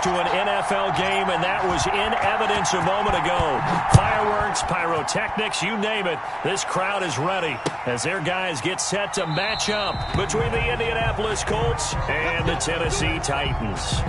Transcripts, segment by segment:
To an NFL game, and that was in evidence a moment ago. Fireworks, pyrotechnics, you name it. This crowd is ready as their guys get set to match up between the Indianapolis Colts and the Tennessee Titans.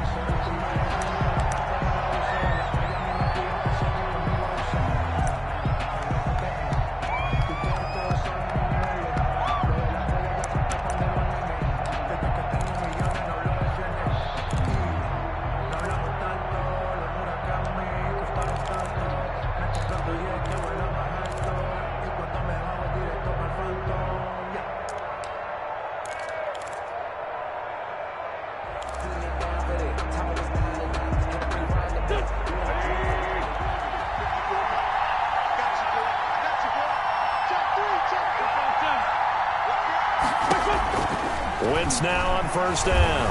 Wentz now on first down.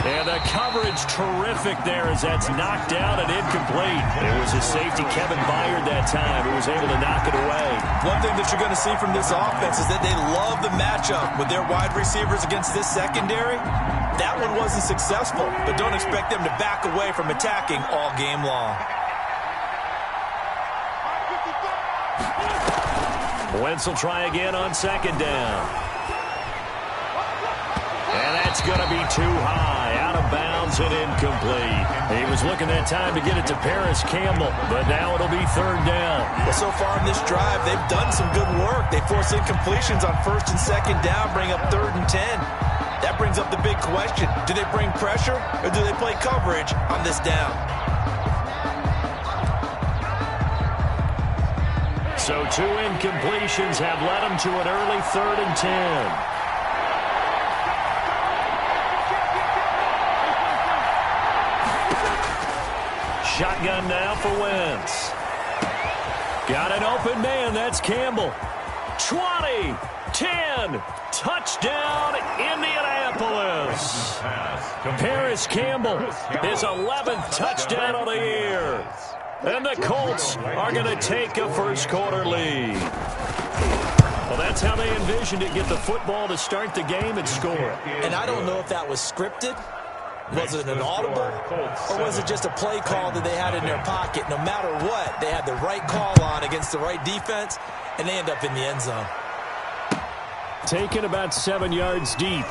And the coverage terrific there as that's knocked down and incomplete. It was a safety, Kevin Byard, that time, who was able to knock it away. One thing that you're going to see from this offense is that they love the matchup with their wide receivers against this secondary. That one wasn't successful, but don't expect them to back away from attacking all game long. Wentz will try again on second down. And that's going to be too high, out of bounds and incomplete. He was looking that time to get it to Paris Campbell, but now it'll be third down. Well, so far in this drive, they've done some good work. They force incompletions on first and second down, bring up 3rd and 10. That brings up the big question. Do they bring pressure or do they play coverage on this down? So 2 incompletions have led them to an early 3rd and 10. Shotgun now for Wentz. Got an open man. That's Campbell. 20, 10, touchdown Indianapolis. Paris Campbell, his 11th touchdown of the year. And the Colts are going to take a first-quarter lead. Well, that's how they envisioned it. Get the football to start the game and score. And I don't know if that was scripted. Was it an audible, or was it just a play call that they had in their pocket? No matter what, they had the right call on against the right defense, and they end up in the end zone. Taken about 7 yards deep.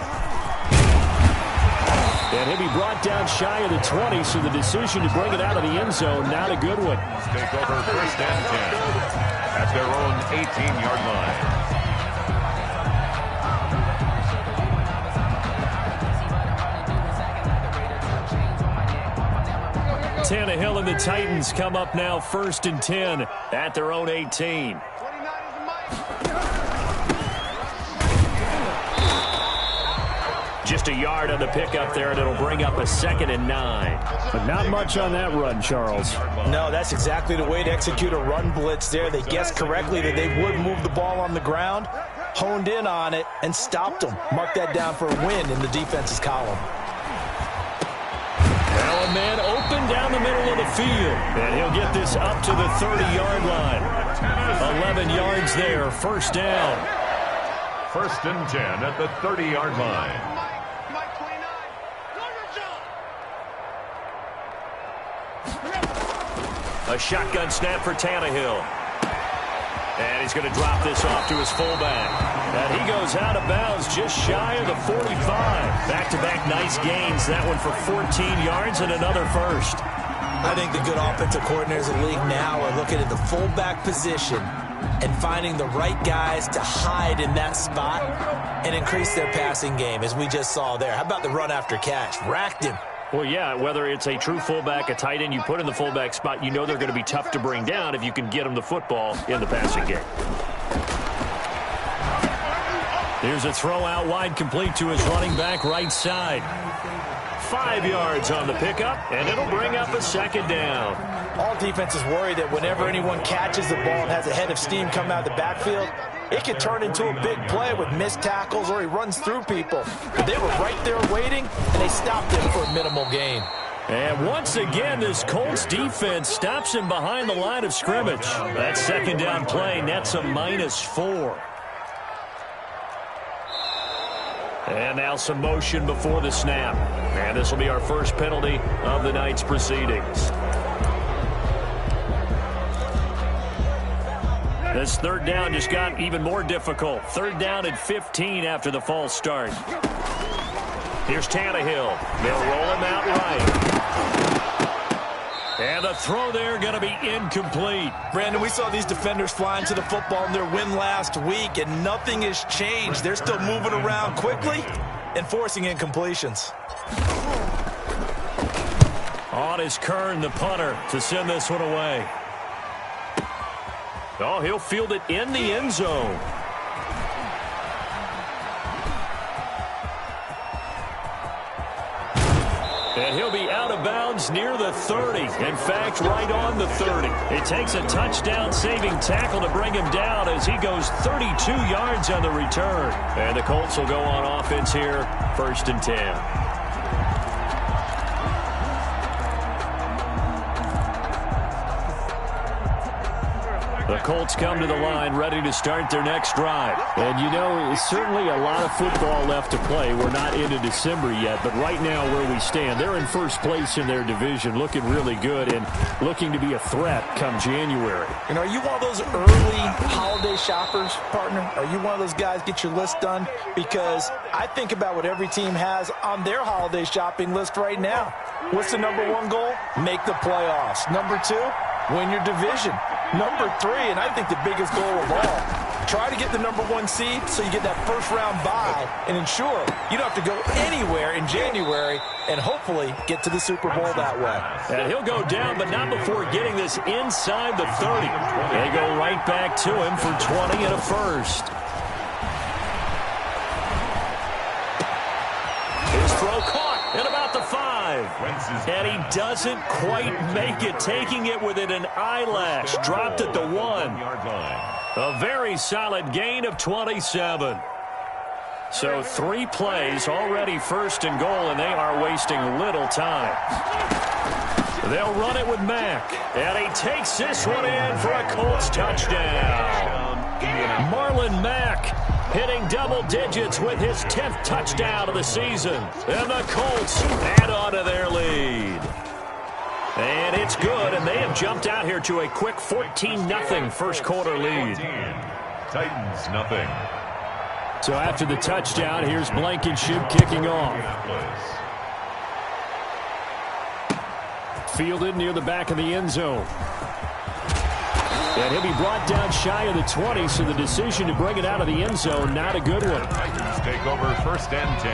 And he'll be brought down shy of the 20, so the decision to bring it out of the end zone, not a good one. Take over first and 10 at their own 18-yard line. Tannehill and the Titans come up now 1st and 10 at their own 18. Just a yard on the pickup there, and it'll bring up a 2nd and 9. But not much on that run, Charles. No, that's exactly the way to execute a run blitz there. They guessed correctly that they would move the ball on the ground, honed in on it, and stopped them. Mark that down for a win in the defense's column. Well, a man open down the middle of the field, and he'll get this up to the 30-yard line. 11 yards there, first down. 1st and 10 at the 30-yard line. A shotgun snap for Tannehill. And he's going to drop this off to his fullback. And he goes out of bounds just shy of the 45. Back-to-back nice gains. That one for 14 yards and another first. I think the good offensive coordinators in the league now are looking at the fullback position and finding the right guys to hide in that spot and increase their passing game, as we just saw there. How about the run after catch? Racked him. Well, yeah, whether it's a true fullback, a tight end, you put in the fullback spot, you know they're going to be tough to bring down if you can get them the football in the passing game. Here's a throw out wide, complete to his running back right side. 5 yards on the pickup, and it'll bring up a 2nd down. All defenses worry that whenever anyone catches the ball and has a head of steam come out of the backfield, it could turn into a big play with missed tackles or he runs through people. But they were right there waiting, and they stopped him for a minimal gain. And once again, this Colts defense stops him behind the line of scrimmage. That 2nd down play nets a -4. And now some motion before the snap. And this will be our first penalty of the night's proceedings. This third down just got even more difficult. Third down and 15 after the false start. Here's Tannehill. They'll roll him out right. And the throw there going to be incomplete. Brandon, we saw these defenders flying to the football in their win last week, and nothing has changed. They're still moving around quickly and forcing incompletions. On is Kern, the punter, to send this one away. Oh, he'll field it in the end zone. And he'll be out of bounds near the 30. In fact, right on the 30. It takes a touchdown-saving tackle to bring him down as he goes 32 yards on the return. And the Colts will go on offense here, 1st and 10. The Colts come to the line ready to start their next drive. And, you know, certainly a lot of football left to play. We're not into December yet, but right now where we stand, they're in first place in their division, looking really good and looking to be a threat come January. And are you one of those early holiday shoppers, partner? Are you one of those guys get your list done? Because I think about what every team has on their holiday shopping list right now. What's the number one goal? Make the playoffs. Number 2, win your division. Number 3, and I think the biggest goal of all, try to get the number 1 seed so you get that first-round bye and ensure you don't have to go anywhere in January and hopefully get to the Super Bowl that way. And he'll go down, but not before getting this inside the 30. They go right back to him for 20 and a first. His throw caught at about the 5. And he doesn't quite make it, taking it within an eyelash. Dropped at the 1. A very solid gain of 27. So 3 plays, already 1st and goal, and they are wasting little time. They'll run it with Mack. And he takes this one in for a Colts touchdown. Marlon Mack hitting double digits with his 10th touchdown of the season. And the Colts add on to their lead. And it's good, and they have jumped out here to a quick 14-0 first quarter lead. Titans, nothing. So after the touchdown, here's Blankenship kicking off. Fielded near the back of the end zone. And he'll be brought down shy of the 20, so the decision to bring it out of the end zone, not a good one. Titans take over 1st and 10.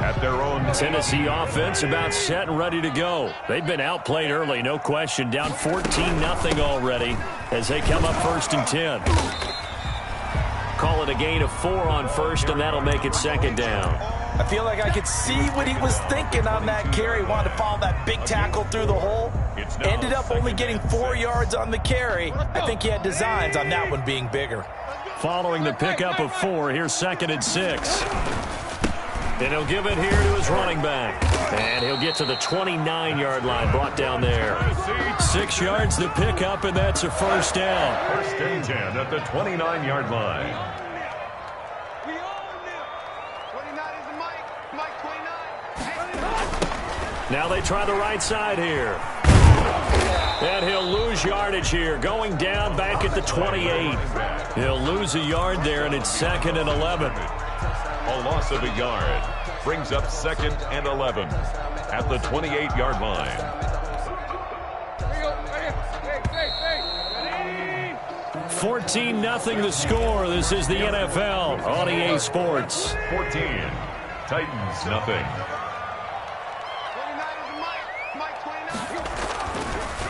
At their own Tennessee offense about set and ready to go. They've been outplayed early, no question. Down 14-0 already as they come up 1st and 10. Call it a gain of 4 on 1st, and that'll make it 2nd down. I feel like I could see what he was thinking on that carry. Wanted to follow that big tackle through the hole. Ended up only getting 4 yards on the carry. I think he had designs on that one being bigger. Following the pickup of 4, here's 2nd and 6. And he'll give it here to his running back. And he'll get to the 29-yard line, brought down there. 6 yards the pickup, and that's a 1st down. 1st and 10 at the 29-yard line. Now they try the right side here. And he'll lose yardage here, going down back at the 28. He'll lose a yard there, and it's 2nd and 11. A loss of a yard brings up 2nd and 11 at the 28-yard line. 14-0 the score. This is the NFL on EA Sports. 14. Titans, nothing.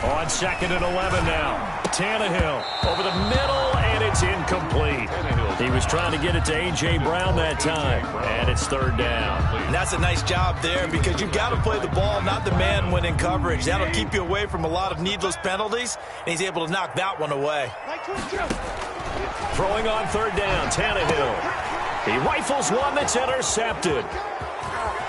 On 2nd and 11 now. Tannehill over the middle, and it's incomplete. He was trying to get it to A.J. Brown that time, and it's 3rd down. And that's a nice job there because you've got to play the ball, not the man when in coverage. That'll keep you away from a lot of needless penalties, and he's able to knock that one away. Throwing on 3rd down, Tannehill. He rifles one that's intercepted.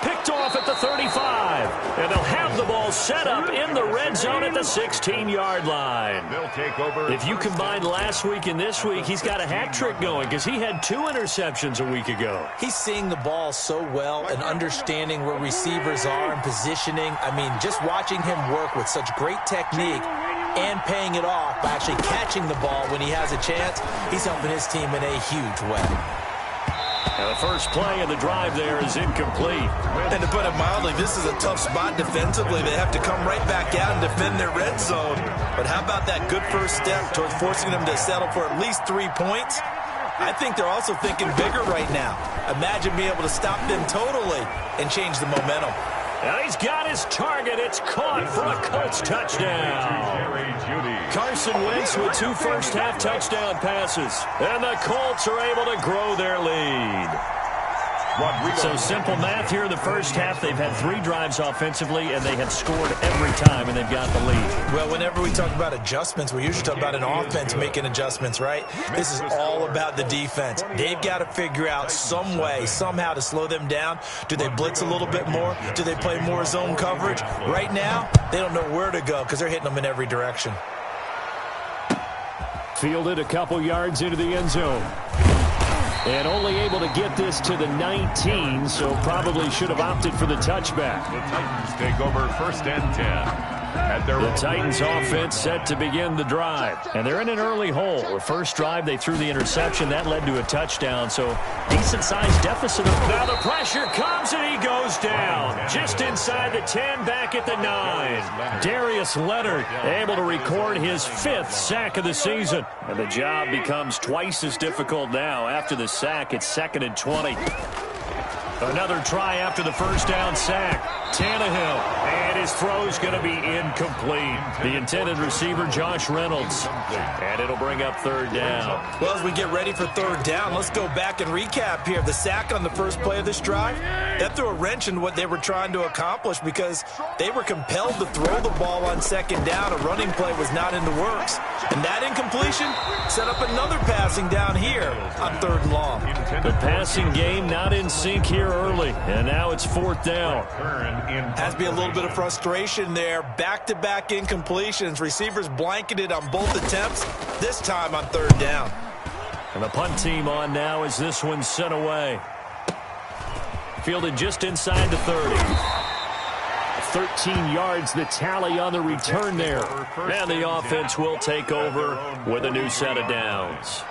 Picked off at the 35, and they'll have the ball set up in the red zone at the 16-yard line. They'll take over. If you combine last week and this week, he's got a hat trick going because he had 2 interceptions a week ago. He's seeing the ball so well and understanding where receivers are and positioning. I mean, just watching him work with such great technique and paying it off by actually catching the ball when he has a chance, he's helping his team in a huge way. And the first play of the drive there is incomplete. And to put it mildly, this is a tough spot defensively. They have to come right back out and defend their red zone. But how about that good first step towards forcing them to settle for at least 3 points? I think they're also thinking bigger right now. Imagine being able to stop them totally and change the momentum. Now he's got his target. It's caught for a Colts touchdown. Carson Wentz with 2 first-half touchdown passes. And the Colts are able to grow their lead. So simple math here in the first half. They've had 3 drives offensively, and they have scored every time, and they've got the lead. Well, whenever we talk about adjustments, we usually talk about an offense making adjustments, right? This is all about the defense. They've got to figure out some way, somehow to slow them down. Do they blitz a little bit more? Do they play more zone coverage? Right now, they don't know where to go because they're hitting them in every direction. Fielded a couple yards into the end zone. And only able to get this to the 19, so probably should have opted for the touchback. The Titans take over 1st and 10. The Titans offense set to begin the drive. And they're in an early hole. The first drive, they threw the interception. That led to a touchdown, so decent-sized deficit. Now the pressure comes, and he goes down. Just inside the 10, back at the 9. Darius Leonard able to record his 5th sack of the season. And the job becomes twice as difficult now. After the sack, it's 2nd and 20. Another try after the first down sack. Tannehill, and his throw's going to be incomplete. The intended receiver, Josh Reynolds. And it'll bring up 3rd down. Well, as we get ready for 3rd down, let's go back and recap here. The sack on the first play of this drive, that threw a wrench in what they were trying to accomplish because they were compelled to throw the ball on 2nd down. A running play was not in the works. And that incompletion set up another passing down here on 3rd and long. The passing game not in sync here early, and now it's 4th down. Has to be a little bit of frustration there. Back-to-back incompletions. Receivers blanketed on both attempts, this time on 3rd down. And the punt team on now as this one's sent away. Fielded just inside the 30. 13 yards the tally on the return there. And the offense will take over with a new set of downs.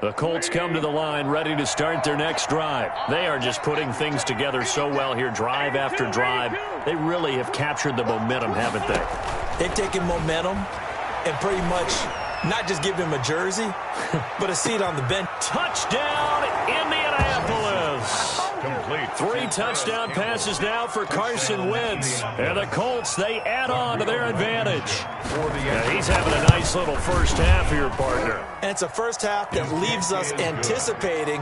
The Colts come to the line ready to start their next drive. They are just putting things together so well here, drive after drive. They really have captured the momentum, haven't they? They've taken momentum and pretty much not just give him a jersey, but a seat on the bench. Touchdown, Indianapolis! Complete. 3 touchdown passes now for Carson Wentz. And the Colts, they add on to their advantage. Yeah, he's having a nice little first half here, partner. And it's a first half that leaves us anticipating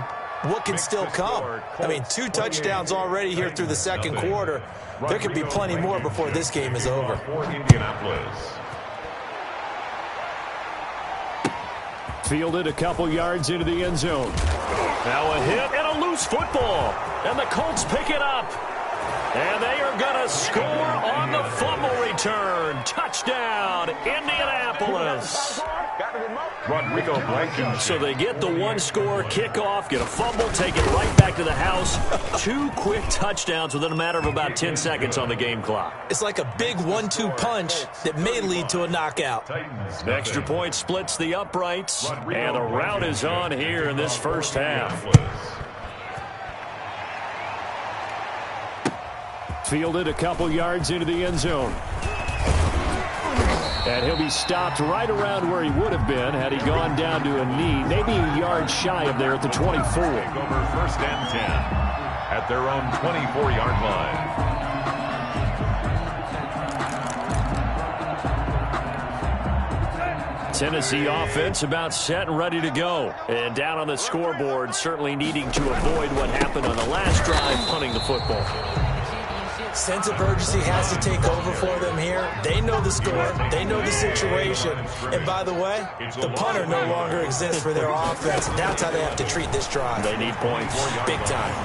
what can still come. I mean, 2 touchdowns already here through the 2nd quarter. There could be plenty more before this game is over. For Indianapolis. Fielded a couple yards into the end zone. Now a hit and a loose football. And the Colts pick it up. And they are going to score on the fumble return. Touchdown, Indianapolis. Rodrigo Blankenship. So they get the 1-score kickoff, get a fumble, take it right back to the house. 2 quick touchdowns within a matter of about 10 seconds on the game clock. It's like a big 1-2 punch that may lead to a knockout. Extra point splits the uprights, and the route is on here in this first half. Fielded a couple yards into the end zone. And he'll be stopped right around where he would have been had he gone down to a knee, maybe a yard shy of there at the 24. Take over 1st and 10 at their own 24-yard line. Tennessee offense about set and ready to go. And down on the scoreboard, certainly needing to avoid what happened on the last drive, punting the football. Sense of urgency has to take over for them here. They know the score. They know the situation. And by the way, the punter no longer exists for their offense. That's how they have to treat this drive. They need points. Big time.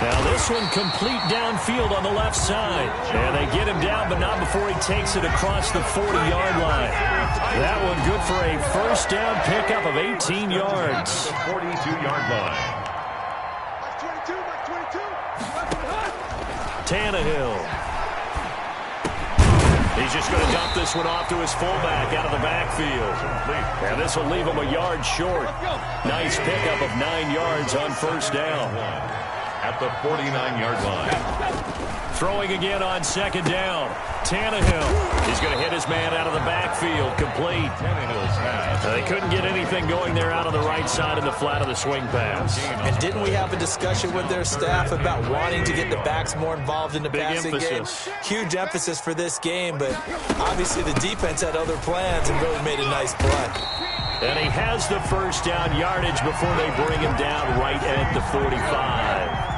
Now this one complete downfield on the left side. And they get him down, but not before he takes it across the 40-yard line. That one good for a first down pickup of 18 yards. 42-yard line. Tannehill. He's just going to dump this one off to his fullback out of the backfield. And this will leave him a yard short. Nice pickup of 9 yards on first down. At the 49-yard line. Throwing again on second down. Tannehill. He's going to hit his man out of the backfield. Complete. They couldn't get anything going there out on the right side in the flat of the swing pass. And didn't we have a discussion with their staff about wanting to get the backs more involved in the passing game? Huge emphasis for this game, but obviously the defense had other plans and really made a nice play. And he has the first down yardage before they bring him down right at the 45.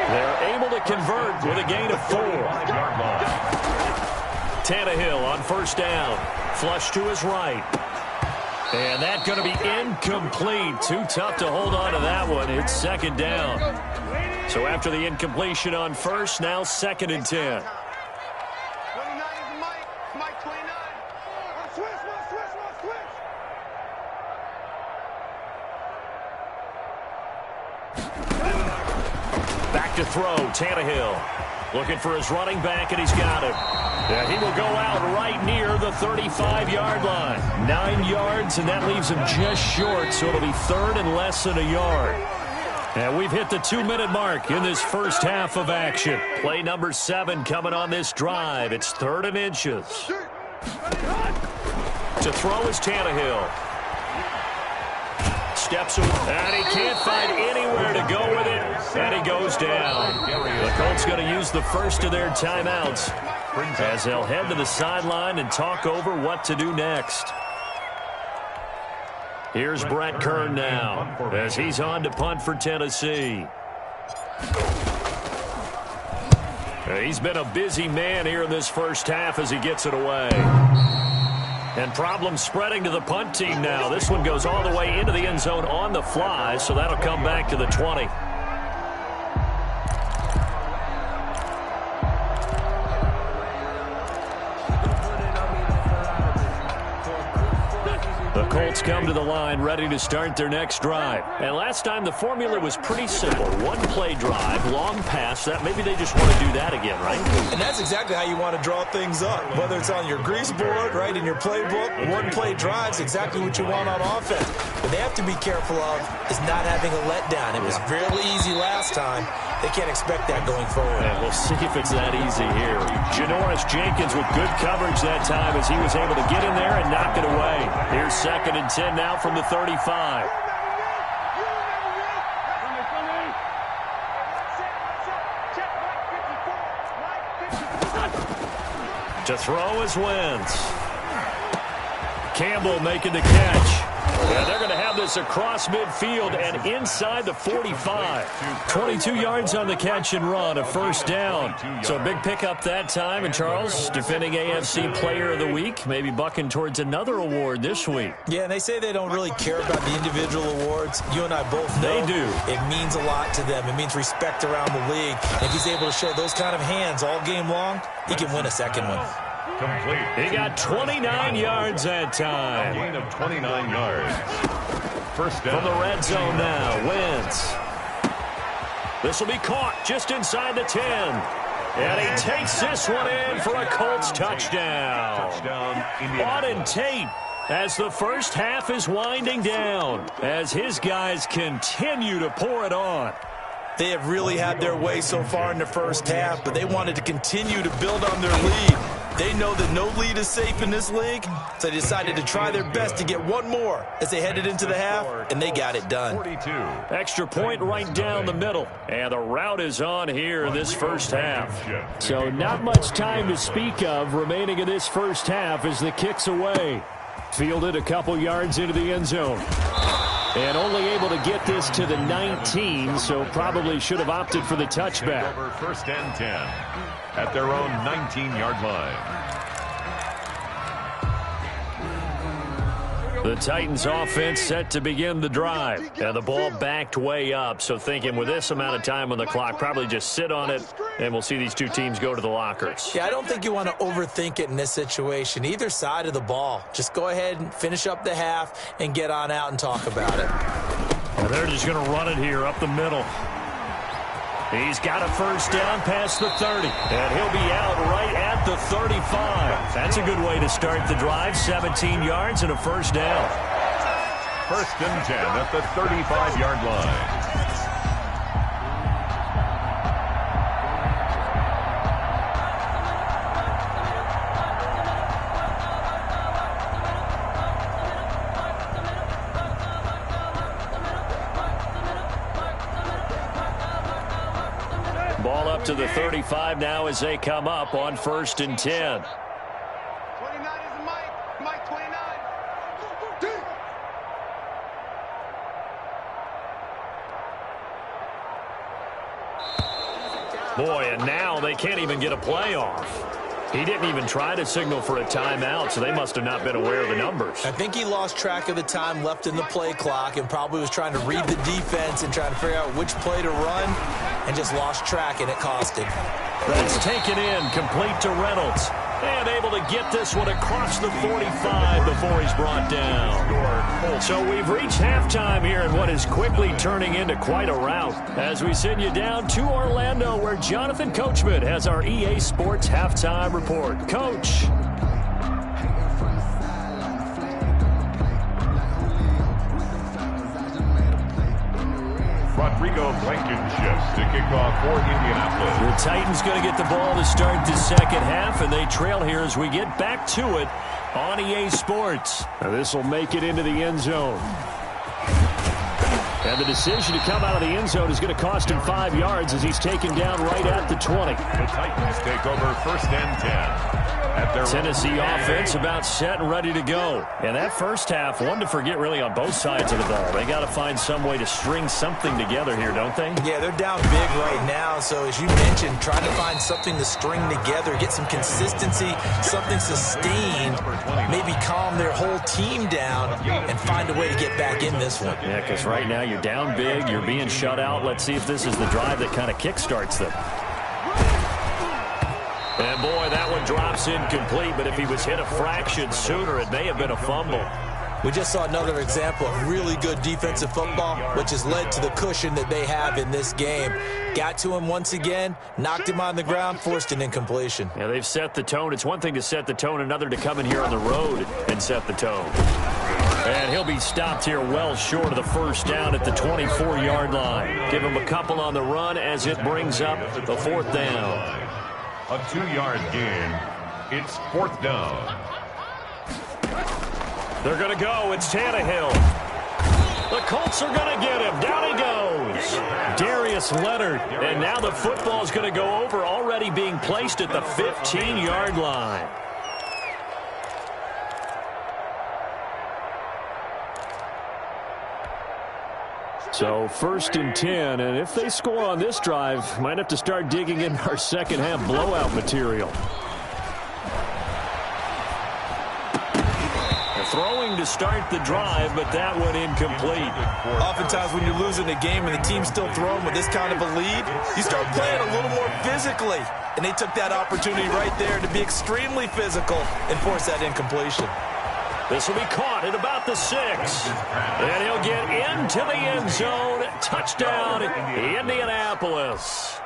They're able to convert with a gain of 4. Tannehill on first down. Flush to his right. And that's going to be incomplete. Too tough to hold on to that one. It's second down. So after the incompletion on first, now second and 10. Back to throw, Tannehill. Looking for his running back, and he's got it. Yeah, he will go out right near the 35-yard line. 9 yards, and that leaves him just short, so it'll be third and less than a yard. And we've hit the 2-minute mark in this first half of action. Play number 7 coming on this drive. It's third and inches. To throw is Tannehill. Steps away, and he can't find anywhere to go with it, and he goes down. The Colts going to use the first of their timeouts as they'll head to the sideline and talk over what to do next. Here's Brett Kern now as he's on to punt for Tennessee. He's been a busy man here in this first half as he gets it away. And problems spreading to the punt team now. This one goes all the way into the end zone on the fly, so that'll come back to the 20. The Colts come to the line ready to start their next drive. And last time the formula was pretty simple. One-play drive, long pass. That maybe they just want to do that again, right? And that's exactly how you want to draw things up. Whether it's on your grease board, right, in your playbook, one-play drive's exactly what you want on offense. What they have to be careful of is not having a letdown. It was really easy last time. They can't expect that going forward. And we'll see if it's that easy here. Janoris Jenkins with good coverage that time as he was able to get in there and knock it away. Here's second and 10 now from the 35. To throw is Wentz. Campbell making the catch. Yeah, they're going to have this across midfield and inside the 45. 22 yards on the catch and run, a first down. So a big pickup that time. And Charles, defending AFC Player of the Week, maybe bucking towards another award this week. Yeah, and they say they don't really care about the individual awards. You and I both know they do. It means a lot to them. It means respect around the league. If he's able to show those kind of hands all game long, he can win a second one. Complete. He got 29 yards that time. Gain of 29 yards. First down. From the red zone now, Wentz. This will be caught just inside the 10. And he takes this one in for a Colts touchdown. Auden Tate as the first half is winding down as his guys continue to pour it on. They have really had their way so far in the first half, but they wanted to continue to build on their lead. They know that no lead is safe in this league, so they decided to try their best to get one more as they headed into the half, and they got it done. 42. Extra point right down the middle, and the route is on here in this first half. So not much time to speak of remaining in this first half as the kick's away. Fielded a couple yards into the end zone. And only able to get this to the 19, so probably should have opted for the touchback. Over 1st and 10 at their own 19-yard line. The Titans offense set to begin the drive. And the ball backed way up, so thinking with this amount of time on the clock, probably just sit on it, and we'll see these two teams go to the lockers. Yeah, I don't think you want to overthink it in this situation. Either side of the ball. Just go ahead and finish up the half and get on out and talk about it. And they're just going to run it here up the middle. He's got a first down past the 30, and he'll be out right at the 35. That's a good way to start the drive, 17 yards and a first down. 1st and 10 at the 35-yard line. Ball up to the 35 now as they come up on 1st and 10. 29 is Mike. Mike 29. Boy, and now they can't even get a play off. He didn't even try to signal for a timeout, so they must have not been aware of the numbers. I think he lost track of the time left in the play clock and probably was trying to read the defense and trying to figure out which play to run and just lost track, and it cost him. That's taken in, complete to Reynolds. And able to get this one across the 45 before he's brought down. So we've reached halftime here in what is quickly turning into quite a rout as we send you down to Orlando where Jonathan Coachman has our EA Sports Halftime Report. Coach. Rodrigo Blankenship to kick off for Indianapolis. The Titans going to get the ball to start the second half, and they trail here as we get back to it on EA Sports. Now this will make it into the end zone. And the decision to come out of the end zone is going to cost him 5 yards as he's taken down right at the 20. The Titans take over 1st and 10. At their Tennessee offense about set and ready to go. And that first half, one to forget really on both sides of the ball. They got to find some way to string something together here, don't they? Yeah, they're down big right now. So as you mentioned, trying to find something to string together, get some consistency, something sustained, maybe calm their whole team down and find a way to get back in this one. Yeah, because right now you're down big, you're being shut out. Let's see if this is the drive that kind of kickstarts them. And boy, that one drops incomplete, but if he was hit a fraction sooner, it may have been a fumble. We just saw another example of really good defensive football, which has led to the cushion that they have in this game. Got to him once again, knocked him on the ground, forced an incompletion. Yeah, they've set the tone. It's one thing to set the tone, another to come in here on the road and set the tone. And he'll be stopped here well short of the first down at the 24-yard line. Give him a couple on the run as it brings up the 4th down. A 2-yard gain. It's 4th down. They're going to go. It's Tannehill. The Colts are going to get him. Down he goes. Darius Leonard. And now the football is going to go over, already being placed at the 15-yard line. So 1st and 10, and if they score on this drive, might have to start digging in our second half blowout material. Throwing to start the drive, but that one incomplete. Oftentimes when you're losing a game and the team's still throwing with this kind of a lead, you start playing a little more physically. And they took that opportunity right there to be extremely physical and force that incompletion. This will be caught at about the 6. And he'll get into the end zone. Touchdown, Indianapolis.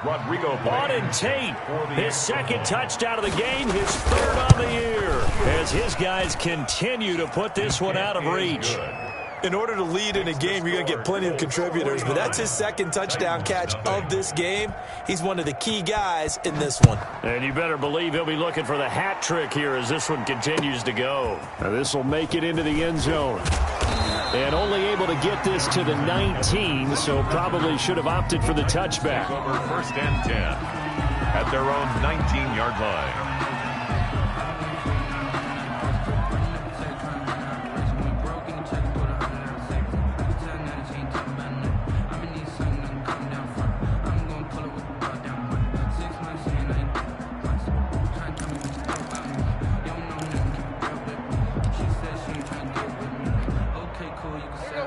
Rodrigo Auden Tate, his second touchdown of the game, his 3rd on the year, as his guys continue to put this one out of reach. In order to lead in a game, you're going to get plenty of contributors, but that's his 2nd touchdown catch of this game. He's one of the key guys in this one. And you better believe he'll be looking for the hat trick here as this one continues to go. Now this will make it into the end zone. And only able to get this to the 19, so probably should have opted for the touchback. over 1st and 10 at their own 19-yard line.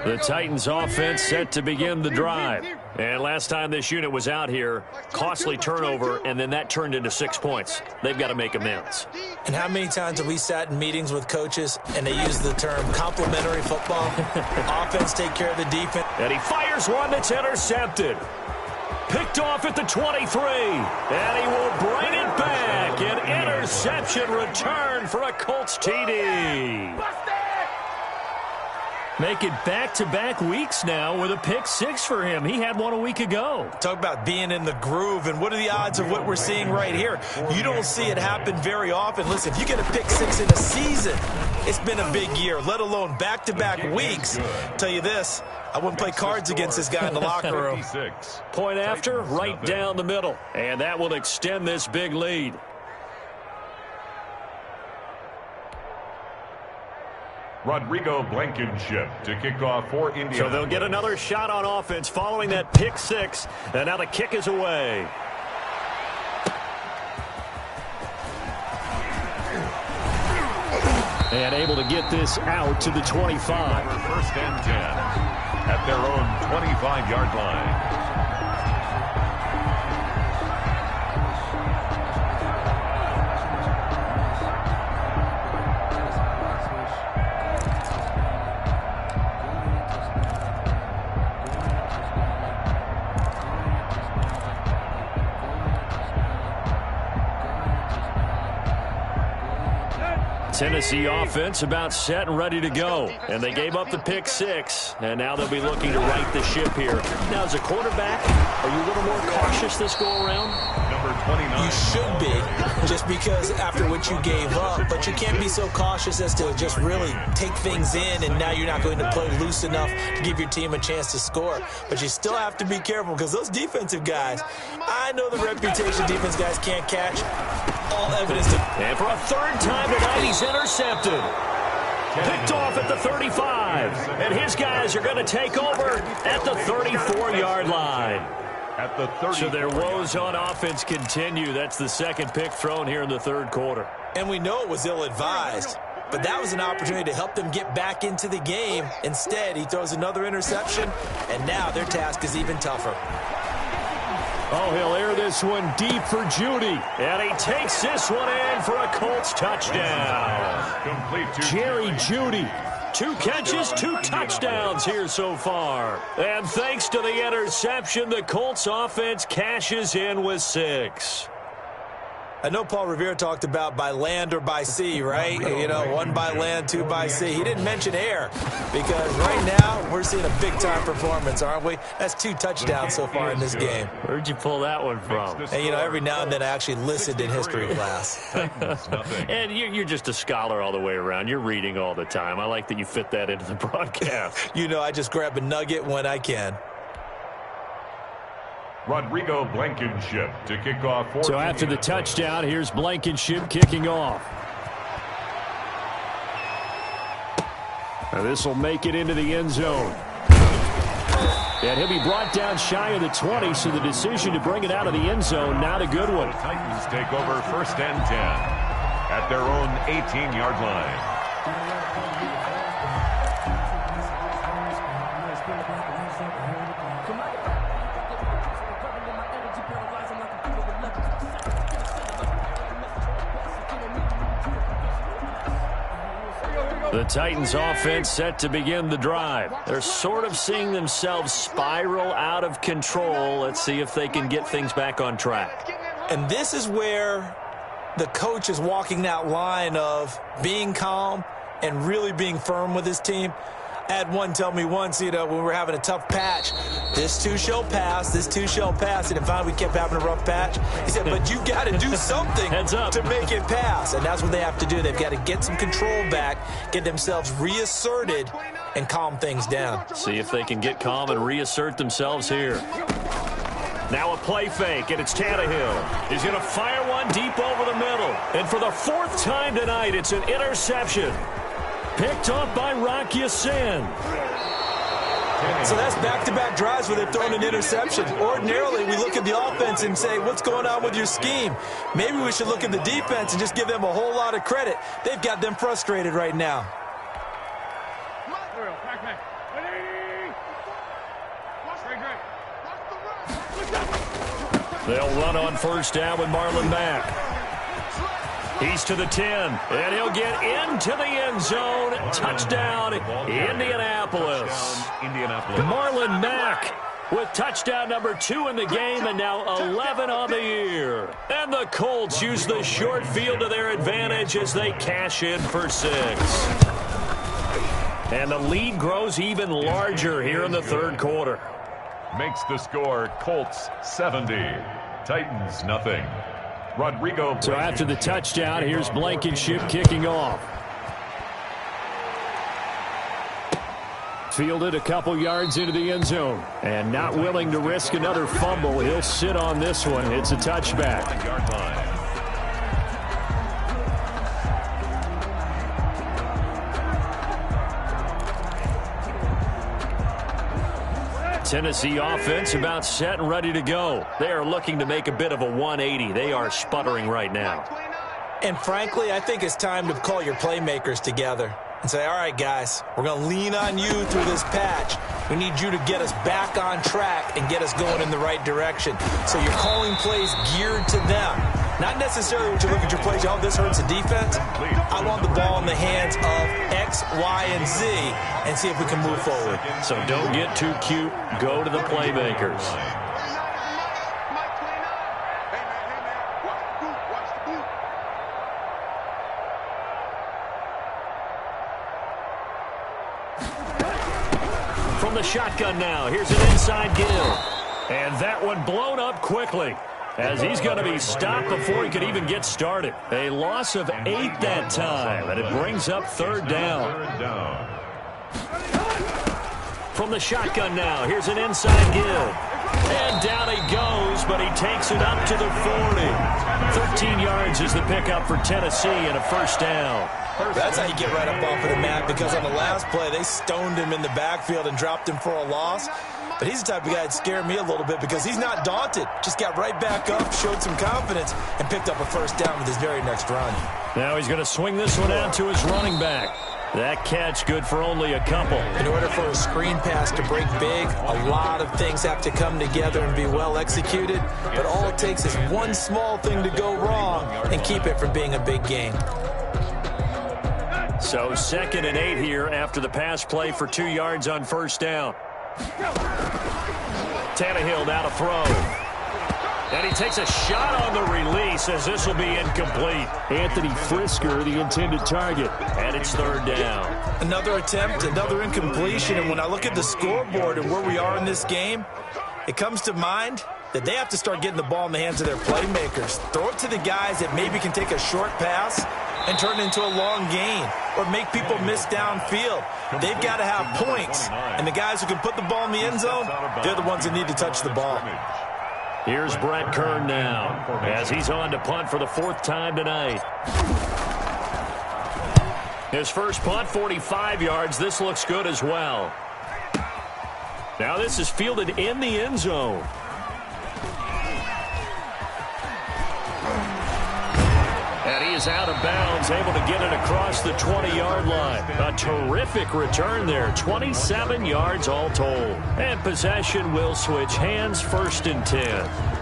The Titans offense set to begin the drive. And last time this unit was out here, costly turnover, and then that turned into 6 points. They've got to make amends. And how many times have we sat in meetings with coaches and they use the term complementary football? Offense take care of the defense. And he fires one that's intercepted. Picked off at the 23. And he will bring it back. An interception return for a Colts TD. Make it back-to-back weeks now with a pick 6 for him. He had one a week ago. Talk about being in the groove, and what are the odds of what we're seeing right here? You don't see it happen very often. Listen, if you get a pick 6 in a season, it's been a big year, let alone back-to-back weeks. Tell you this, I wouldn't play cards against this guy in the locker room. Point after, right down the middle. And that will extend this big lead. Rodrigo Blankenship to kick off for Indiana. So they'll get another shot on offense following that pick 6. And now the kick is away. And able to get this out to the 25. First and 10 at their own 25-yard line. Tennessee offense about set and ready to go. And they gave up the pick 6. And now they'll be looking to right the ship here. Now, as a quarterback, are you a little more cautious this go-around? Number 29. You should be, just because after what you gave up. But you can't be so cautious as to just really take things in, and now you're not going to play loose enough to give your team a chance to score. But you still have to be careful, because those defensive guys, I know the reputation defense guys can't catch. All evidence to... And for a third time tonight, he's intercepted. Picked off at the 35. And his guys are going to take over at the 34-yard line. At the 30. So their woes on offense continue. That's the second pick thrown here in the third quarter. And we know it was ill-advised, but that was an opportunity to help them get back into the game. Instead, he throws another interception, and now their task is even tougher. Oh, he'll air this one deep for Judy. And he takes this one in for a Colts touchdown. Complete to Jerry Judy. 2 catches, 2 touchdowns here so far. And thanks to the interception, the Colts offense cashes in with 6. I know Paul Revere talked about by land or by sea, right? You know, 1 by land, 2 by sea. He didn't mention air, because right now we're seeing a big-time performance, aren't we? That's 2 touchdowns so far in this game. Where'd you pull that one from? And, you know, every now and then I actually listened in history class. And you're just a scholar all the way around. You're reading all the time. I like that you fit that into the broadcast. You know, I just grab a nugget when I can. Rodrigo Blankenship to kick off for So after the touchdown, here's Blankenship kicking off. Now this will make it into the end zone. And he'll be brought down shy of the 20, so the decision to bring it out of the end zone, not a good one. The Titans take over first and 10 at their own 18-yard line. The Titans offense set to begin the drive. They're sort of seeing themselves spiral out of control. Let's see if they can get things back on track. And this is where the coach is walking that line of being calm and really being firm with his team. I had one tell me once, you know, when we were having a tough patch, this too shall pass, this too shall pass. And finally we kept having a rough patch. He said, but you got to do something to make it pass. And that's what they have to do. They've got to get some control back, get themselves reasserted, and calm things down. See if they can get calm and reassert themselves here. Now a play fake, and it's Tannehill. He's going to fire one deep over the middle. And for the 4th time tonight, it's an interception. Picked off by Rock Ya-Sin. So that's back-to-back drives where they've thrown an interception. Ordinarily, we look at the offense and say, what's going on with your scheme? Maybe we should look at the defense and just give them a whole lot of credit. They've got them frustrated right now. They'll run on first down with Marlon Mack. He's to the 10, and he'll get into the end zone. Touchdown, Indianapolis. Marlon Mack with touchdown number 2 in the game, and now 11 on the year. And the Colts use the short field to their advantage as they cash in for 6. And the lead grows even larger here in the third quarter. Makes the score Colts 70, Titans nothing. Rodrigo. So after the touchdown, here's Blankenship kicking off. Fielded a couple yards into the end zone. And not willing to risk another fumble, he'll sit on this one. It's a touchback. Yard line. Tennessee offense about set and ready to go. They are looking to make a bit of a 180. They are sputtering right now. And frankly, I think it's time to call your playmakers together and say, all right, guys, we're going to lean on you through this patch. We need you to get us back on track and get us going in the right direction. So you're calling plays geared to them. Not necessarily when you look at your plays, oh, this hurts the defense. I want the ball in the hands of X, Y, and Z and see if we can move forward. So don't get too cute. Go to the playmakers. From the shotgun now, here's an inside give. And that one blown up quickly, as he's going to be stopped before he could even get started. A loss of 8 that time, and it brings up third down. From the shotgun now, here's an inside give. And down he goes, but he takes it up to the 40. 13 yards is the pickup for Tennessee and a first down. That's how you get right up off of the mat, because on the last play, they stoned him in the backfield and dropped him for a loss. But he's the type of guy that scared me a little bit because he's not daunted. Just got right back up, showed some confidence, and picked up a first down with his very next run. Now he's going to swing this one out to his running back. That catch good for only a couple. In order for a screen pass to break big, a lot of things have to come together and be well executed. But all it takes is one small thing to go wrong and keep it from being a big game. So 2nd and 8 here after the pass play for 2 yards on first down. Tannehill now to throw. And he takes a shot on the release as this will be incomplete. Anthony Frisker, the intended target. And it's third down. Another attempt, another incompletion. And when I look at the scoreboard and where we are in this game, it comes to mind that they have to start getting the ball in the hands of their playmakers. Throw it to the guys that maybe can take a short pass and turn it into a long gain or make people miss downfield. They've got to have points. And the guys who can put the ball in the end zone, they're the ones that need to touch the ball. Here's Brett Kern now as he's on to punt for the 4th time tonight. His first punt, 45 yards. This looks good as well. Now this is fielded in the end zone. And he is out of bounds, able to get it across the 20-yard line. A terrific return there, 27 yards all told. And possession will switch hands, 1st and 10.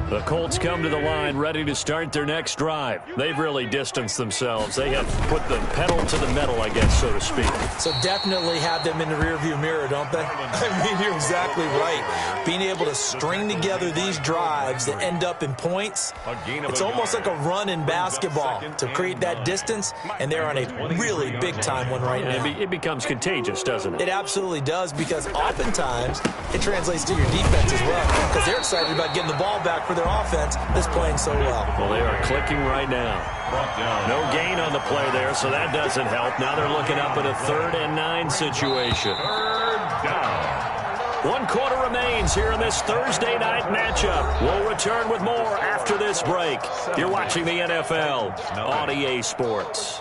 The Colts come to the line ready to start their next drive. They've really distanced themselves. They have put the pedal to the metal, I guess, so to speak. So definitely have them in the rearview mirror, don't they? I mean, you're exactly right. Being able to string together these drives that end up in points, it's almost like a run in basketball to create that distance, and they're on a really big-time one right now. It becomes contagious, doesn't it? It absolutely does, because oftentimes it translates to your defense as well, because they're excited about getting the ball back for their offense that's playing so well. Well, they are clicking right now. No gain on the play there, so that doesn't help. Now they're looking up at a 3rd and 9 situation. 3rd down. 1 quarter remains here in this Thursday night matchup. We'll return with more after this break. You're watching the NFL on EA Sports.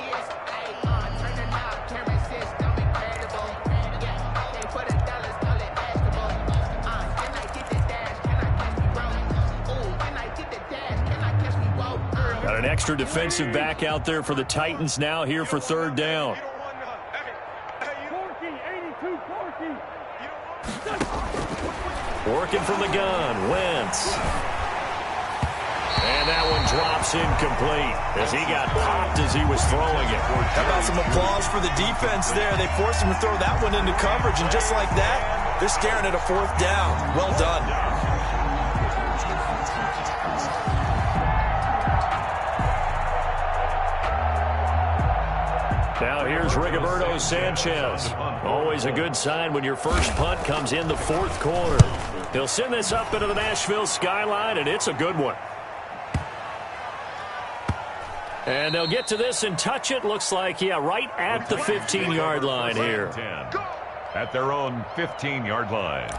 Got an extra defensive back out there for the Titans now here for third down. Working from the gun, Wentz. And that one drops incomplete as he got popped as he was throwing it. How about some applause for the defense there? They forced him to throw that one into coverage, and just like that, they're staring at a fourth down. Well done. Now here's Rigoberto Sanchez. Always a good sign when your first punt comes in the fourth quarter. He'll send this up into the Nashville skyline, and it's a good one. And they'll get to this and touch it. Looks like, yeah, right at the 15-yard line here. At their own 15-yard line.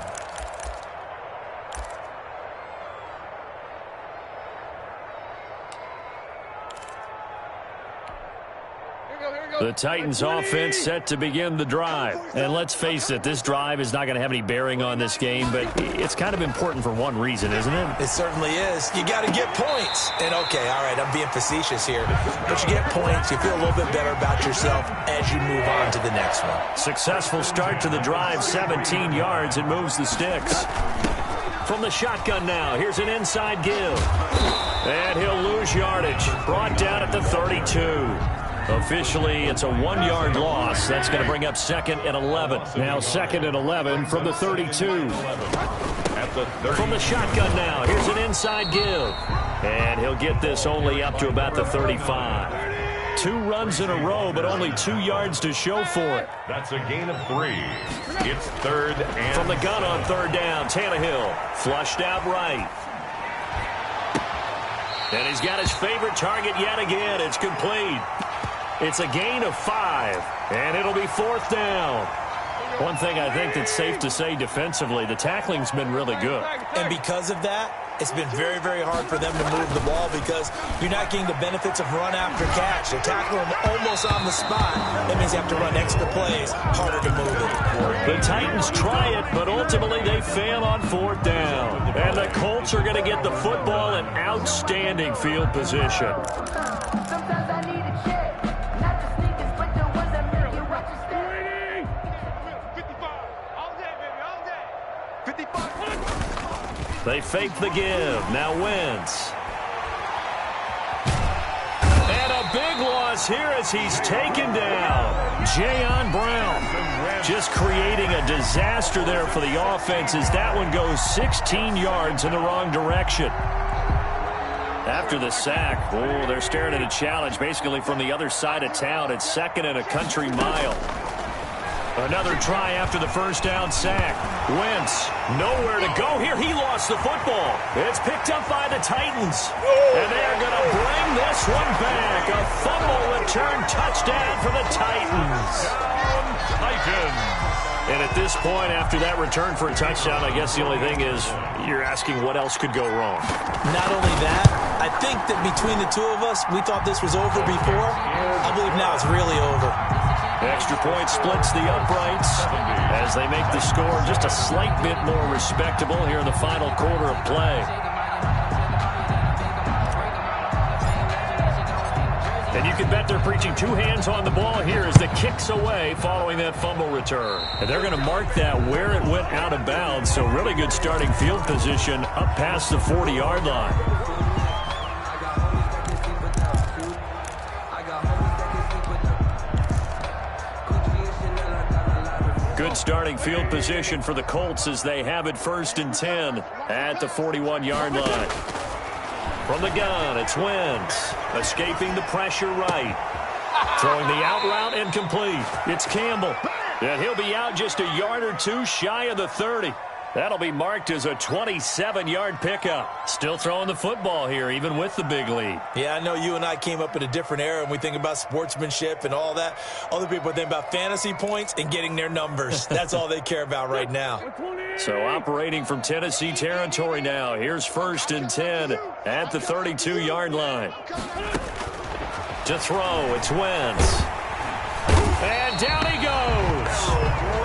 The Titans offense set to begin the drive. And let's face it, this drive is not going to have any bearing on this game, but it's kind of important for one reason, isn't it? It certainly is. You got to get points. And, okay, all right, I'm being facetious here. But you get points, you feel a little bit better about yourself as you move on to the next one. Successful start to the drive, 17 yards. It moves the sticks. From the shotgun now, here's an inside give. And he'll lose yardage. Brought down at the 32. Officially, it's a 1-yard loss. That's going to bring up 2nd and 11. Now 2nd and 11 from the 32. From the shotgun now, here's an inside give. And he'll get this only up to about the 35. 2 runs in a row, but only 2 yards to show for it. That's a gain of 3. It's 3rd and... From the gun on 3rd down, Tannehill flushed out right. And he's got his favorite target yet again. It's complete. It's a gain of 5, and it'll be 4th down. One thing I think that's safe to say defensively, the tackling's been really good. And because of that, it's been very, very hard for them to move the ball because you're not getting the benefits of run after catch. They tackle them almost on the spot. That means you have to run extra plays, harder to move it. The Titans try it, but ultimately they fail on 4th down. And the Colts are going to get the football in outstanding field position. They fake the give. Now Wentz. And a big loss here as he's taken down. Jayon Brown just creating a disaster there for the offense as that one goes 16 yards in the wrong direction. After the sack, they're staring at a challenge basically from the other side of town. It's 2nd and a country mile. Another try after the first down sack. Wentz, nowhere to go here. He lost the football. It's picked up by the Titans. And they're going to bring this one back. A fumble return touchdown for the Titans. Titans. And at this point, after that return for a touchdown, I guess the only thing is you're asking what else could go wrong. Not only that, I think that between the two of us, we thought this was over before. I believe now it's really over. Extra point splits the uprights as they make the score just a slight bit more respectable here in the final quarter of play. And you can bet they're preaching 2 hands on the ball here as the kick's away following that fumble return. And they're going to mark that where it went out of bounds, so really good starting field position up past the 40-yard line. Good starting field position for the Colts as they have it 1st and 10 at the 41-yard line. From the gun, it's Wentz, escaping the pressure right. Throwing the out route incomplete. It's Campbell, and he'll be out just a yard or 2 shy of the 30. That'll be marked as a 27-yard pickup. Still throwing the football here, even with the big lead. Yeah, I know you and I came up in a different era, and we think about sportsmanship and all that. Other people think about fantasy points and getting their numbers. That's all they care about right now. So operating from Tennessee territory now. Here's 1st and 10 at the 32-yard line. To throw, it's Wentz. And down he goes.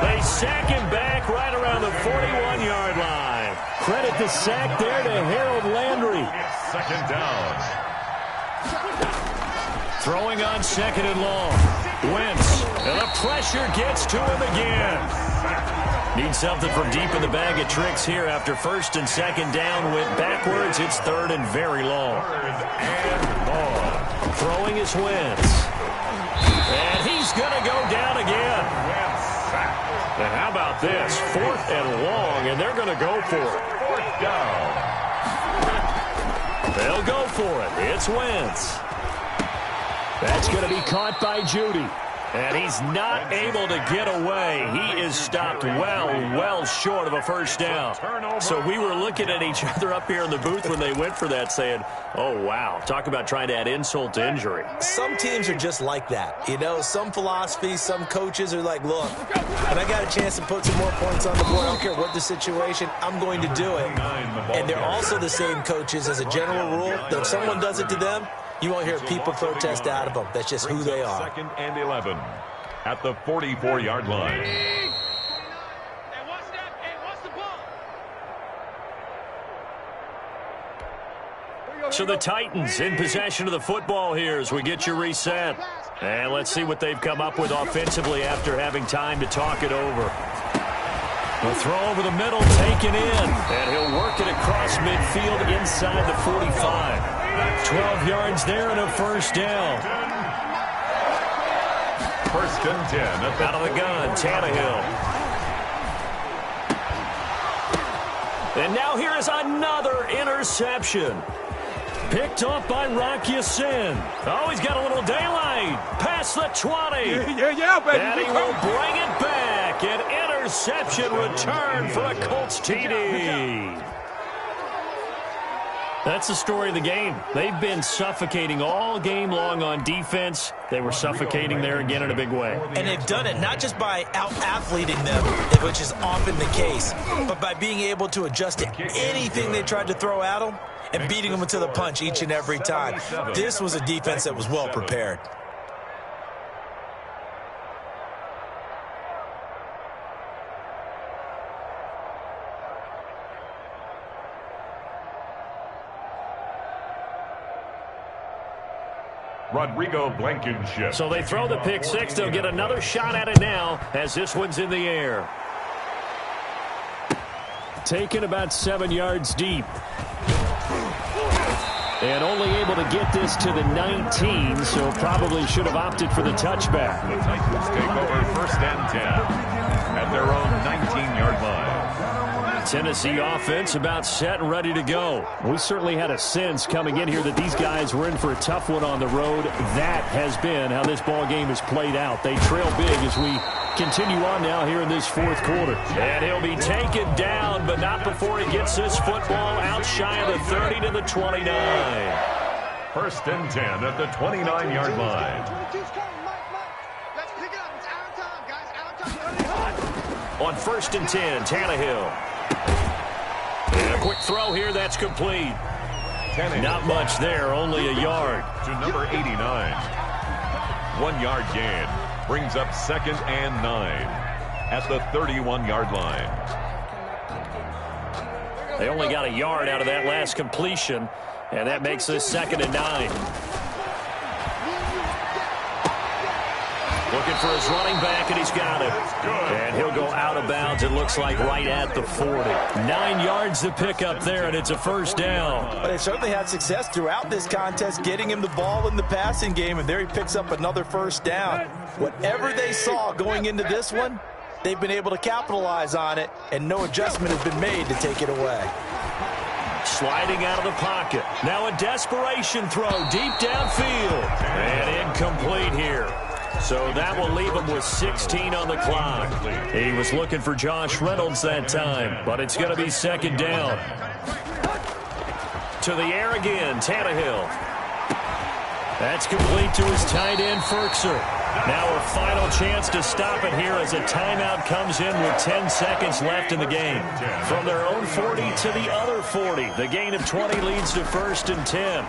They sack him back right around the 41-yard line. Credit the sack there to Harold Landry. It's 2nd down. Throwing on second and long. Wentz. And the pressure gets to him again. Needs something from deep in the bag of tricks here after first and second down. Went backwards. It's third and very long. Throwing is Wentz. And he's going to go down again. And how about this? Fourth and long, and they're going to go for it. Fourth down. They'll go for it. It's Wentz. That's going to be caught by Judy. And he's not able to get away. He is stopped well short of a first down. So we were looking at each other up here in the booth when they went for that saying, oh, wow, talk about trying to add insult to injury. Some teams are just like that. You know, some philosophies, some coaches are like, look, when I got a chance to put some more points on the board, I don't care what the situation, I'm going to do it. And they're also the same coaches as a general rule that if someone does it to them, you won't hear people protest out of them. That's just who they are. Second and 11 at the 44-yard line. So the Titans in possession of the football here as we get you reset. And let's see what they've come up with offensively after having time to talk it over. The throw over the middle, taken in. And he'll work it across midfield inside the 45. 12 yards there and a first down. First and 10. Out of the gun, Tannehill. And now here is another interception. Picked off by Rock Ya-Sin. Oh, he's got a little daylight. Past the 20. Yeah, baby. And he will bring it back. An interception return for a Colts TD. That's the story of the game. They've been suffocating all game long on defense. They were suffocating there again in a big way. And they've done it not just by out-athleting them, which is often the case, but by being able to adjust to anything they tried to throw at them and beating them to the punch each and every time. This was a defense that was well prepared. Rodrigo Blankenship. So they throw the pick six. They'll get another shot at it now as this one's in the air. Taken about 7 yards deep. And only able to get this to the 19, so probably should have opted for the touchback. The Titans take over first and 10 at their own 19-yard line. Tennessee offense about set and ready to go. We certainly had a sense coming in here that these guys were in for a tough one on the road. That has been how this ball game has played out. They trail big as we continue on now here in this fourth quarter. And he'll be taken down, but not before he gets this football out shy of the 30 to the 29. First and 10 at the 29-yard line. Let's pick it up. It's our time, guys. Our time. On first and 10, Tannehill. And a quick throw here, that's complete. Not much there, only a yard. To number 89. 1 yard gain. Brings up second and 9 at the 31-yard line. They only got a yard out of that last completion, and that makes this second and 9. Looking for his running back, and he's got it. And he'll go out of bounds, it looks like, right at the 40. 9 yards to pick up there, and it's a first down. But they certainly had success throughout this contest, getting him the ball in the passing game, and there he picks up another first down. Whatever they saw going into this one, they've been able to capitalize on it, and no adjustment has been made to take it away. Sliding out of the pocket. Now a desperation throw deep downfield. And incomplete here. So that will leave him with 16 on the clock. He was looking for Josh Reynolds that time, but it's going to be second down. To the air again, Tannehill. That's complete to his tight end, Ferkser. Now a final chance to stop it here as a timeout comes in with 10 seconds left in the game. From their own 40 to the other 40. The gain of 20 leads to first and 10.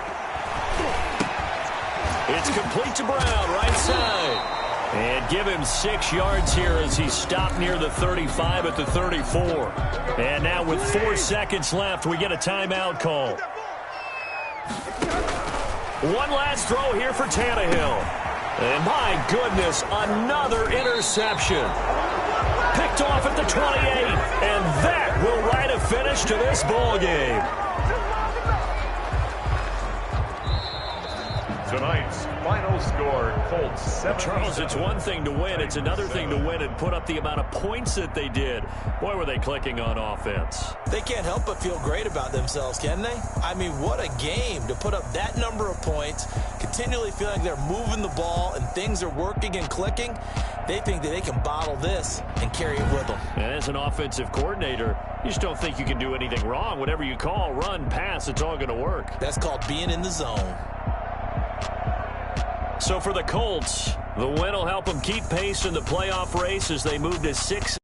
It's complete to Brown, right side. And give him 6 yards here as he stopped near the 35 at the 34. And now with 4 seconds left, we get a timeout call. One last throw here for Tannehill. And my goodness, another interception. Picked off at the 28, and that will write a finish to this ball game. Tonight's final score, Colts 7. Charles, it's one thing to win. It's another thing to win and put up the amount of points that they did. Boy, were they clicking on offense. They can't help but feel great about themselves, can they? I mean, what a game to put up that number of points, continually feeling they're moving the ball and things are working and clicking. They think that they can bottle this and carry it with them. And as an offensive coordinator, you just don't think you can do anything wrong. Whatever you call, run, pass, it's all going to work. That's called being in the zone. So for the Colts, the win will help them keep pace in the playoff race as they move to 6.